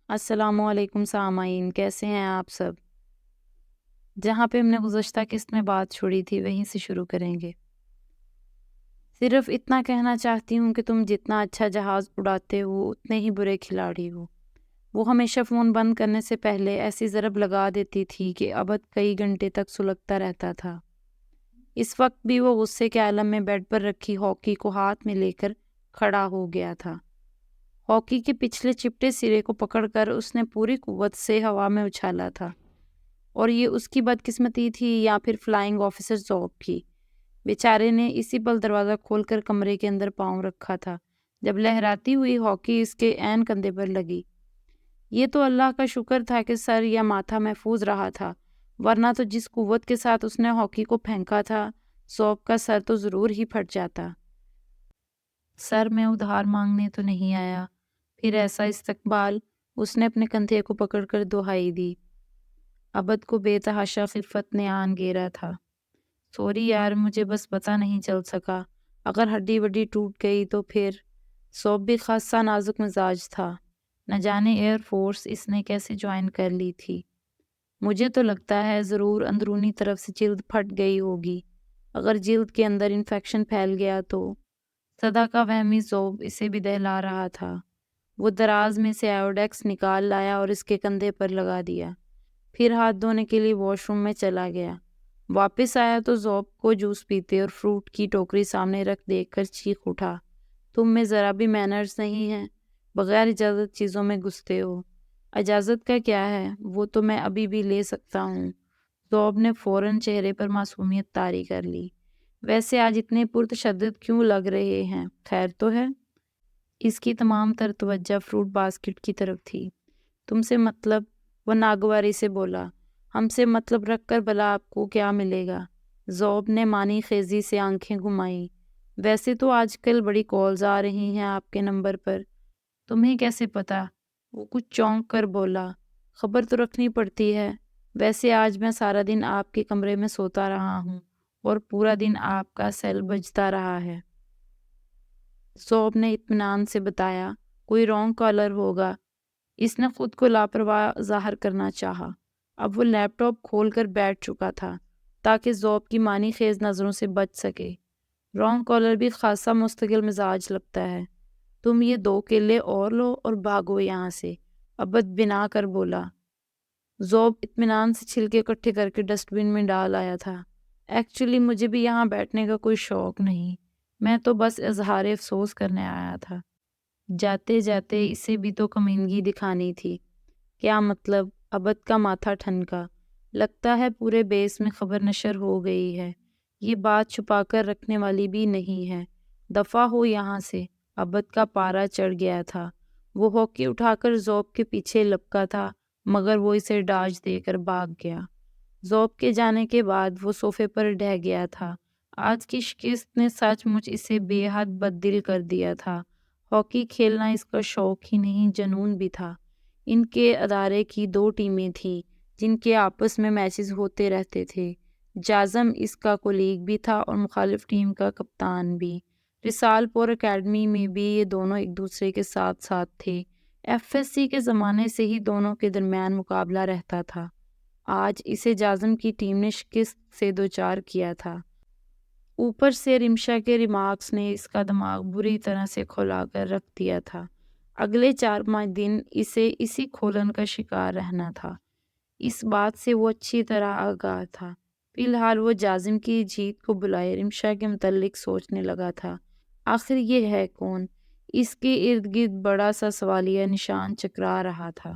السلام علیکم سامعین، کیسے ہیں آپ سب؟ جہاں پہ ہم نے گزشتہ قسط میں بات چھوڑی تھی وہیں سے شروع کریں گے۔ صرف اتنا کہنا چاہتی ہوں کہ تم جتنا اچھا جہاز اڑاتے ہو اتنے ہی برے کھلاڑی ہو۔ وہ ہمیشہ فون بند کرنے سے پہلے ایسی ضرب لگا دیتی تھی کہ ابد کئی گھنٹے تک سلگتا رہتا تھا۔ اس وقت بھی وہ غصے کے عالم میں بیڈ پر رکھی ہاکی کو ہاتھ میں لے کر کھڑا ہو گیا تھا۔ ہاکی کے پچھلے چپٹے سرے کو پکڑ کر اس نے پوری قوت سے ہوا میں اچھالا تھا، اور یہ اس کی بدقسمتی تھی یا پھر فلائنگ آفیسر زوب کی۔ بیچارے نے اسی پل دروازہ کھول کر کمرے کے اندر پاؤں رکھا تھا جب لہراتی ہوئی ہاکی اس کے عین کندھے پر لگی۔ یہ تو اللہ کا شکر تھا کہ سر یا ماتھا محفوظ رہا تھا، ورنہ تو جس قوت کے ساتھ اس نے ہاکی کو پھینکا تھا زوب کا سر تو ضرور ہی پھٹ جاتا۔ سر میں ادھار مانگنے تو نہیں آیا۔ پھر ایسا استقبال، اس نے اپنے کندھے کو پکڑ کر دہائی دی۔ ابد کو بے تحاشا خفت نے آن گھیرا تھا۔ سوری یار، مجھے بس پتہ نہیں چل سکا، اگر ہڈی وڈی ٹوٹ گئی تو پھر۔ صوب بھی خاصا نازک مزاج تھا، نہ جانے ایئر فورس اس نے کیسے جوائن کر لی تھی۔ مجھے تو لگتا ہے ضرور اندرونی طرف سے جلد پھٹ گئی ہوگی، اگر جلد کے اندر انفیکشن پھیل گیا تو۔ صدا کا وہمی زوب اسے بھی دہلا رہا تھا۔ وہ دراز میں سے آیوڈیکس نکال لایا اور اس کے کندھے پر لگا دیا، پھر ہاتھ دھونے کے لیے واش روم میں چلا گیا۔ واپس آیا تو زوب کو جوس پیتے اور فروٹ کی ٹوکری سامنے رکھ دیکھ کر چیخ اٹھا، تم میں ذرا بھی مینرز نہیں ہیں، بغیر اجازت چیزوں میں گھستے ہو۔ اجازت کا کیا ہے، وہ تو میں ابھی بھی لے سکتا ہوں۔ زوب نے فوراً چہرے پر معصومیت طاری کر لی۔ ویسے آج اتنے پرتشدد کیوں لگ رہے ہیں، خیر تو ہے؟ اس کی تمام تر توجہ فروٹ باسکٹ کی طرف تھی۔ تم سے مطلب؟ وہ ناگواری سے بولا۔ ہم سے مطلب رکھ کر بھلا آپ کو کیا ملے گا؟ زوب نے معنی خیزی سے آنکھیں گھمائیں۔ ویسے تو آج کل بڑی کالز آ رہی ہیں آپ کے نمبر پر۔ تمہیں کیسے پتا؟ وہ کچھ چونک کر بولا۔ خبر تو رکھنی پڑتی ہے۔ ویسے آج میں سارا دن آپ کے کمرے میں سوتا رہا ہوں اور پورا دن آپ کا سیل بجتا رہا ہے۔ زوب نے اطمینان سے بتایا۔ کوئی رانگ کالر ہوگا۔ اس نے خود کو لاپرواہ ظاہر کرنا چاہا۔ اب وہ لیپ ٹاپ کھول کر بیٹھ چکا تھا تاکہ زوب کی معنی خیز نظروں سے بچ سکے۔ رانگ کالر بھی خاصا مستقل مزاج لگتا ہے۔ تم یہ 2 کیلے اور لو اور بھاگو یہاں سے، ابد بنا کر بولا۔ زوب اطمینان سے چھلکے اکٹھے کر کے ڈسٹ بن میں ڈال آیا تھا۔ ایکچولی مجھے بھی یہاں بیٹھنے کا کوئی شوق نہیں، میں تو بس اظہار افسوس کرنے آیا تھا۔ جاتے جاتے اسے بھی تو کمینگی دکھانی تھی۔ کیا مطلب؟ ابد کا ماتھا ٹھنکا۔ لگتا ہے پورے بیس میں خبر نشر ہو گئی ہے، یہ بات چھپا کر رکھنے والی بھی نہیں ہے۔ دفع ہو یہاں سے۔ ابد کا پارا چڑھ گیا تھا۔ وہ ہاکی اٹھا کر زوب کے پیچھے لپکا تھا، مگر وہ اسے ڈاج دے کر بھاگ گیا۔ زوب کے جانے کے بعد وہ صوفے پر ڈہ گیا تھا۔ آج کی شکست نے سچ مچ اسے بے حد بد دل کر دیا تھا۔ ہاکی کھیلنا اس کا شوق ہی نہیں، جنون بھی تھا۔ ان کے ادارے کی 2 ٹیمیں تھیں جن کے آپس میں میچز ہوتے رہتے تھے۔ جازم اس کا کولیگ بھی تھا اور مخالف ٹیم کا کپتان بھی۔ رسال پور اکیڈمی میں بھی یہ دونوں ایک دوسرے کے ساتھ ساتھ تھے۔ ایف ایس سی کے زمانے سے ہی دونوں کے درمیان مقابلہ رہتا تھا۔ آج اسے جازم کی ٹیم نے شکست سے دوچار کیا تھا۔ اوپر سے رمشا کے ریمارکس نے اس کا دماغ بری طرح سے کھولا کر رکھ دیا تھا۔ اگلے 4-5 دن اسے اسی کھولن کا شکار رہنا تھا۔ اس بات سے وہ اچھی طرح آگاہ تھا۔ فی الحال وہ جازم کی جیت کو بلائے رمشا کے متعلق سوچنے لگا تھا۔ آخر یہ ہے کون؟ اس کے ارد گرد بڑا سا سوالیہ نشان چکرا رہا تھا۔